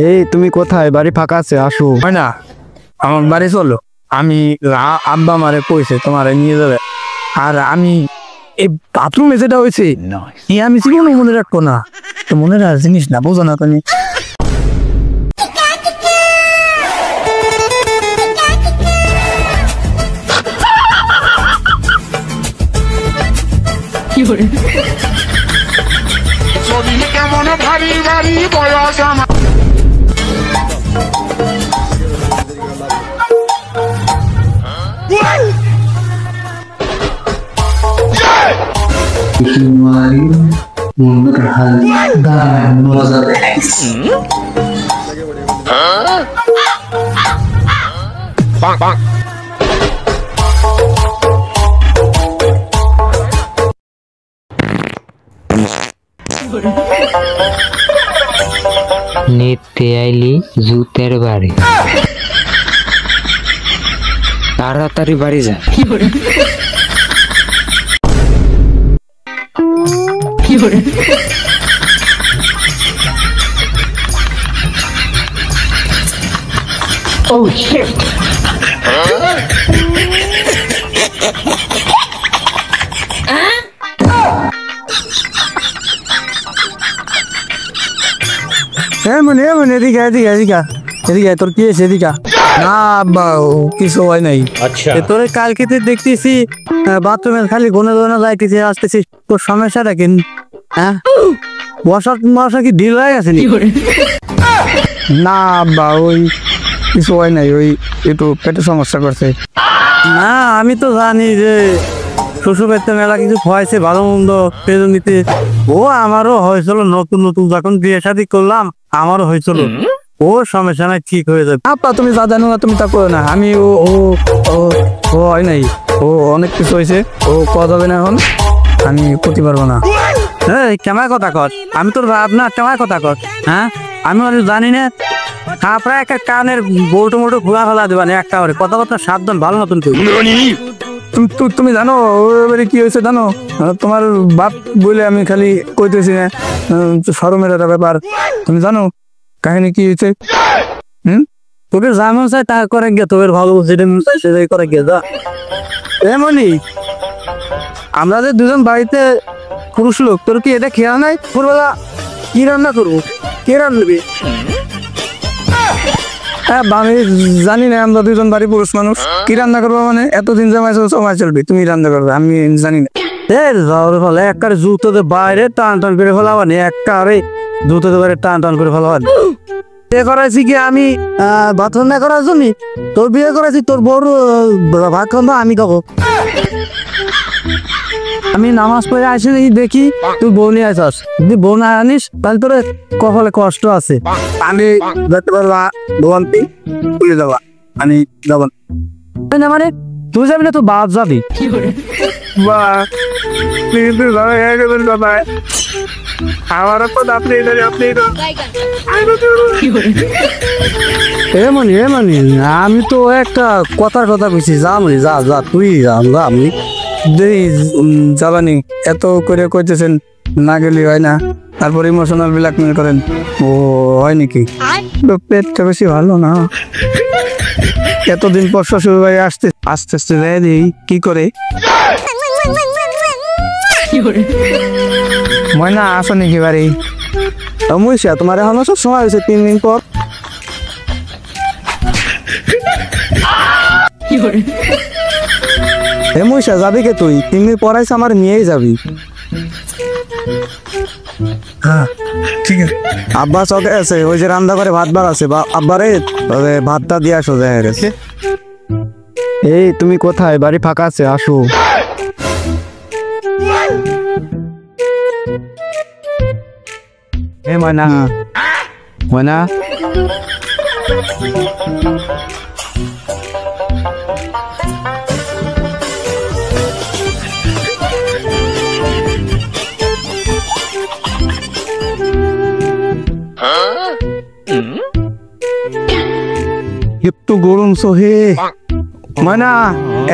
এই তুমি কোথায়? বাড়ি ফাঁকা আছে, আসো। হয় না, আমার বাড়ি চলো। আমি আব্বা মারে কইছে তোমারে নিয়ে যাবে। আর আমি এই বাথরুমে যেটা হয়েছে আমি জীবনে মনে রাখবো না। তো মনে রাখার জিনিস না, বোঝো না তুমি। কেমন ভারী ভারী বয়স আমার নিতে আইলি জুতের বাড়ি, তাড়াতাড়ি বাড়ি যা। Oh shit! এদিকে তোর কি আছে? এদিকে না আব্বা, কিছু হয় নাই। তোর কালকে দেখতেছি বাথরুমে খালি গোনা গোনা যাইতেছে আসতেছিস, তোর সমস্যাটা কি? হ্যাঁ, বসা কি ঢিল হয়ে গেছে? না আব্বা, ওই কিছু হয় নাই, ওই একটু পেটের সমস্যা করছে। না আমি তো জানি যে শ্বশুর বাড়িতে মেলা কিছু হয়েছে, ভালো মন্দ পেজন দিতে। ও আমারও হয়েছিল, নতুন নতুন যখন বিয়ে শাদী করলাম আমারও হয়েছিল। ও সমস্যা নাই, ঠিক হয়ে যাবে। আপা তুমি যা জানো না তুমি তা করো না। আমি ও ও ও হয় নাই, ও অনেক কিছু হয়েছে, ও করা যাবে না এখন, আমি করতে পারবো না। হ্যাঁ কেমন কথা কর, আমি তোর ভাব না, কেমন কথা কর। হ্যাঁ আমি জানি না, প্রায় একটা কানের বউটো মোটো ঘুরা ফেলা দেবা না একটা করে কথা কথা সাবধান, ভালো নতুন তুমি জানো এবারে কি হয়েছে জানো? তোমার বাপ বলে আমি খালি কইতেছি না, শরমের একটা ব্যাপার। তুমি জানো কাহিনী কি হয়েছে? তোকে যা মন চাই তা করে গিয়ে, তোর ভালো যেটা মন চাই সেটাই করে গিয়ে যা। এমনই আমরা যে দুজন বাড়িতে পুরুষ লোক, তোর কি এটা খেয়াল নাই? ভোরবেলা কি রান্না করবো, কে রান্নবি? হ্যাঁ আমি জানি না, আমরা দুজন বাড়ি পুরুষ মানুষ, কি রান্না করবো মানে এতদিন জামাই চলবে, তুমি রান্না করবে আমি জানি না। ফলে একবারে জুতোতে বাইরে টান টান করে ফেলাবানি, একবারে জুতোতে বাইরে টান টান করে ফেলাবানি। বিয়ে করাইছি কি আমি ভাত রান্না করার জন্য? তোর বিয়ে করাইছি তোর বড় ভাত খাবো আমি খাবো। আমি নামাজ পড়ে আসি দেখি তুই বউ নিয়ে আসস, যদি বউ না আনিস তাহলে তোর কপালে কষ্ট আছে। আমি যেতে পারবা ভবন্তি তুলে যাবা, আমি যাব না। মানে তুই যাবি না, তুই বাপ যাবি। আমি তো একটা কথার কথা কইছি, যামনি যা যা তুই যা, আমি যাবানি এত করে কইতেছেন না গেলে হয় না, তারপর ইমোশনাল ব্ল্যাকমেল করেন। ও হয় নাকি? পেটটা বেশি ভালো না, এতদিন পর শ্বশুর বাড়ি আস্তে আস্তে যাই দিই কি করে। ময়না আসো নাকি বাড়ি? মুইসা তোমার এখন সব সময় হয়েছে 3 দিন পর। মুইসা যাবি কে তুই? 3 দিন পর আইসা আমার নিয়েই যাবি। হ্যাঁ ঠিক আছে। আব্বা চকে আছে, ওই যে রান্না করে ভাত বার আছে, আব্বারে ভাতটা দিয়ে আসো যায় গেছে। এই তুমি কোথায়? বাড়ি ফাঁকা আছে, আসো। এ ময়না, ময়না একটু গরম সোহে। ময়না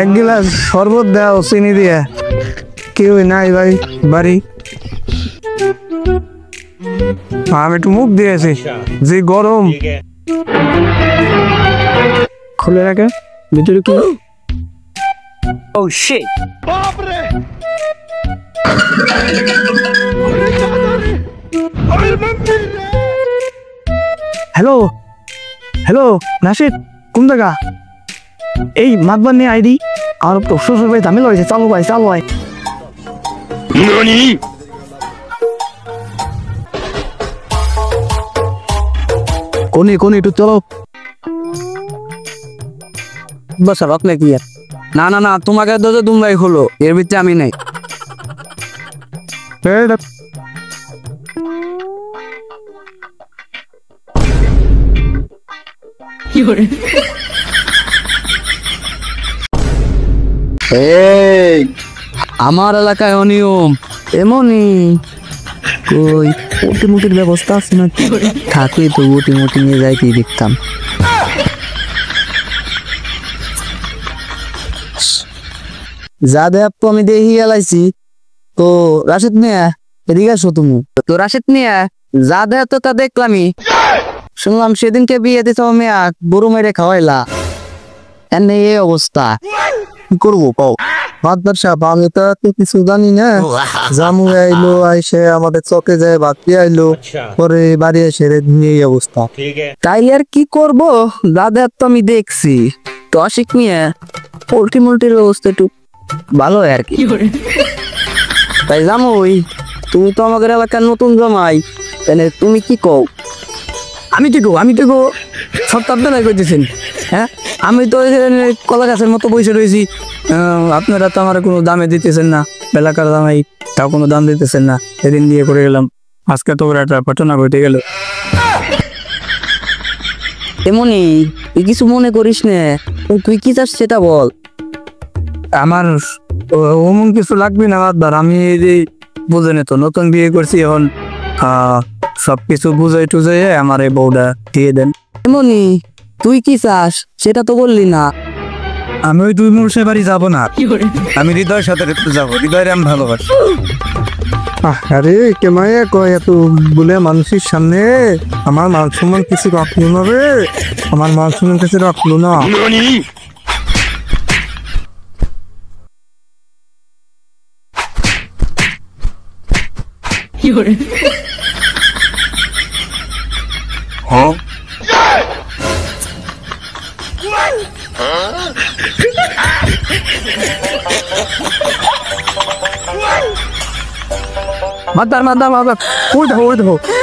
1 গ্লাস শরবত দাও চিনি দিয়ে। কেউ নাই ভাই বাড়ি। আমি একটু মুখ দিয়েছি, যে গরম। খুলে রাখে ভিতরে কি? হ্যালো হ্যালো নাসিদ, কোন জায়গা? এই মাতবার নিয়ে আইডি আমার তো শ্বশুর ভাই ঝামেলা হয়েছে, চালু ভাই চালু ভাই। কোনি কোনি একটু চলো। বস আপনি কি? না না না, তোমাকে তো তোমরাই হলো, এর ভিতরে আমি নাই। আমার এলাকায় অনিয়ম এমনই। কই ওটি মুটির ব্যবস্থা আছে না? থাকলে তো ওটি মুটি নিয়ে যাইতেই দেখতাম। যা দেখ তো আমি দেখি এলাইছি। তো রাশেদ নিয়ে এদিকে আসো তুমি। তো রাশেদ নিয়ে যা দেখ তো তা দেখলামই। শুনলাম সেদিনকে বিয়ে দিতে মেয়া গরু মেরে খাওয়াইলা, এনে এই অবস্থা। কি করবো পাও? বাদদার সাহেব আমি তো কিছু জানি না। জামু আইলো, আইসে আমাদের চকে যায় বাকি আইলো, পরে বাড়ি এসে নিয়ে এই অবস্থা। তাই আর কি করবো, দাদা তো আমি দেখছি। তো আশিক নিয়ে পোল্ট্রি মোল্ট্রির অবস্থা একটু ভালো হয় আর কি। তাই জামুই, তুমি তো আমাদের এলাকার নতুন জামাই, তাহলে তুমি কি কও? আমি তো সপ্তাহ করতেছেন। হ্যাঁ, আমি তো কলা গাছের মতো বসে রয়েছি। আপনারা তো আমার কোনো দামে দিতেছেন না, এলাকার দামাই তাও কোনো দাম দিতেছেন না। সেদিন দিয়ে করে গেলাম, আজকে তো একটা ঘটনা ঘটে গেল। এমনই, তুই কিছু মনে করিস না, তুই কি চাস সেটা বল। আমার ওমন কিছু লাগবে না বাদবার। আমি এই যে বুঝে তো নতুন বিয়ে করছি, এখন সবকিছু বুঝাই টুজাই আমার এই বউটা দিয়ে দেন। এমনই, তুই কি চাস সেটা তো বললি না। আমি ওই দুই মুর্শে বাড়ি যাবো না, আমি হৃদয়ের সাথে যাবো। হৃদয়ের আমি ভালোবাসি। আরে কেমাইয়া কয় এত বলে মানুষের সামনে আমার মান সম্মান কিছু রাখলো না রে, আমার মান সম্মান কিছু রাখলো না।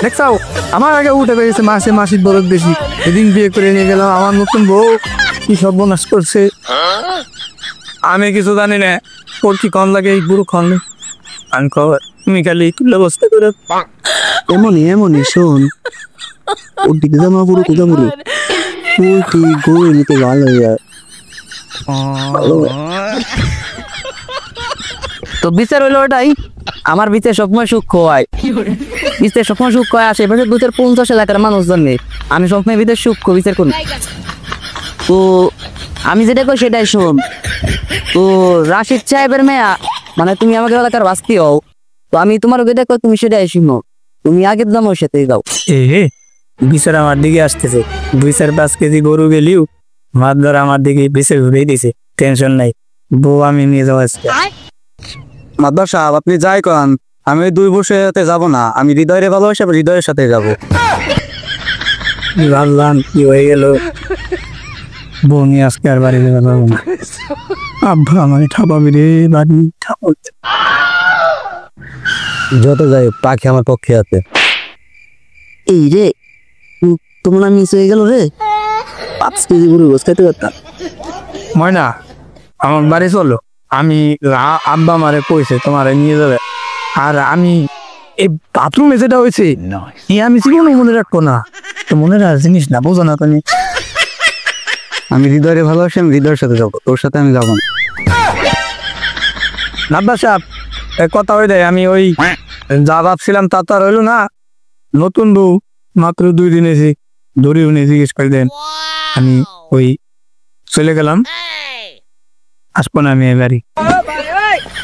দেখছাও আমার আগে উঠে পেয়েছে মাসে মাসির বরফ বেশি। এদিন বিয়ে করে নিয়ে গেলাম, আমার নতুন বউ কি সর্বনাশ করছে। আমি কিছু জানি না, ওর কি কম লাগে এই বুড়ো খন। আমি তুমি খালি তুলে বসতে করে। এমনই শোন, ওর দিকে জামা পুরো কোথা পুরো কি গরু নিতে ভালো যায়। তো বিচার হইলো ওটাই, আমার বিচার সবসময় সুখ হয়। বিচার সবসময় সুখ হয়, আশেপাশে 250 এলাকার মানুষ জানে আমি সবসময় ভিতরে সুখ বিচার করি। তো আমি যেটা কই সেটাই শোন। তো রাশিদ সাহেবের মেয়া, মানে তুমি আমাকে এলাকার বাস্তি হও, তো আমি তোমার ওকে দেখো, তুমি সেটাই শুনো। তুমি আগের দাম ওর সাথে যাও। বিচার আমার দিকে আসতেছে, 2-4-5 কেজি গরু গেলিও মাছ ধরা আমার দিকে বিচার ঘুরেই দিছে। টেনশন নাই, বউ আমি নিয়ে যাওয়া আজকে। মাদবার সাহেব আপনি যাই কন, আমি 2 বছরের সাথে যাবো না। আমি হৃদয়ের ভালোবাসি, হৃদয়ের সাথে যাবো। ভাবলাম কি হয়ে গেল, বউ নিয়ে আজকে আর বাড়ি যেতে পারবো না। আব্বা আমার ঠাপাবি রে, বাড়ি ঠাপাব। যত যাই পাখি আমার পক্ষে আছে। এই রে তোমরা মিস হয়ে গেল রে, 5 কেজি গরু গোস খাইতে পারতাম। ময়না আমার বাড়ি চলো, আমি আব্বা আমারে কইছে তোমারে নিয়ে যাবে। আর আমি এই বাথরুমে যেটা হয়েছে আমি জীবনে মনে রাখবো না। তো মনে রাখার জিনিস না, বোঝো না তুমি। আমি হৃদয়ের ভালোবাসি, আমি হৃদয়ের সাথে যাবো, তোর সাথে আমি যাবো না। নাব্বা সাহেব কথা হয়ে দেয়, আমি ওই যা ভাবছিলাম তা তো আর হইলো না। নতুন বউ মাত্র 2 দিন এসে ধরে উনি জিজ্ঞেস করে দেন, আমি ওই চলে গেলাম, আসবো না আমি এবারই।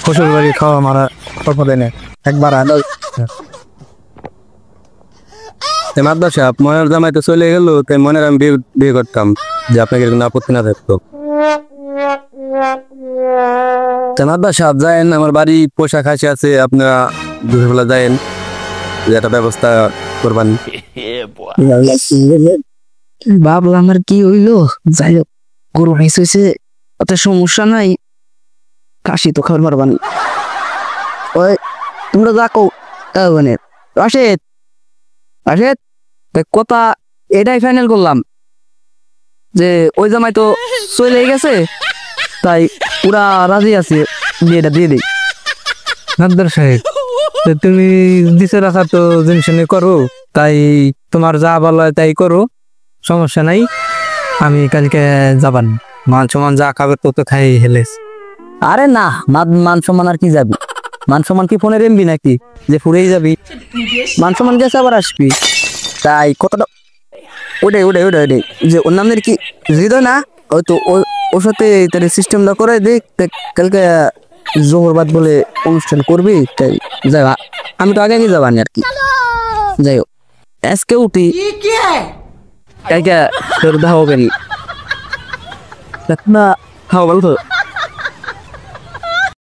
শ্বশুর বাড়ি খাওয়া মারা অল্প দেনে একবার আদা মাদ্দা সাহেব মনের জামাই তো চলে গেল, তাই মনের আমি বিয়ে করতাম যে আপনাকে কোনো আপত্তি না থাকতো। মাদ্দা সাহেব যায়েন, আমার বাড়ি পোশাক হাসি আছে, আপনারা দুপুরবেলা যায়েন, যে একটা ব্যবস্থা করবেন। ভাবলাম আমার কি হইলো, যাই হোক গরু হাইস হয়েছে, অত সমস্যা নাই, কাশি তো খাবার পারবান। ওই তোমরা যাকো মানে রাশেদ রাশেদ কথা এটাই ফাইনাল করলাম যে ওই জামাই তো চলে গেছে, তাই পুরা রাজি আছে, বিয়েটা দিয়ে দিই। নাদ্দার সাহেব তুমি দিছে রাখা তো জিনিস নিয়ে করো, তাই তোমার যা ভালো হয় তাই করো, সমস্যা নাই। আমি কালকে যাবান, মান সমান যা খাবে তো খাই হেলেস। আরে না, মান সম্মান আর কি যাবি, মান সম্মান কি ফোনে রেমবি নাকি যে ফুরেই যাবি? মান সম্মান গেছে আবার আসবি, তাই কতটা ওটাই ওটাই ওটাই ওটাই যে ওর নামের কি হৃদয় না, ওই তো ওর সাথে তার সিস্টেমটা করে দেখ, কালকে জোহরবাদ বলে অনুষ্ঠান করবি, তাই যাই আমি তো আগে যাবানি আর কি। যাই হোক আজকে উঠি, কালকে তোর দেখা হবে না, খাওয়া বলতো।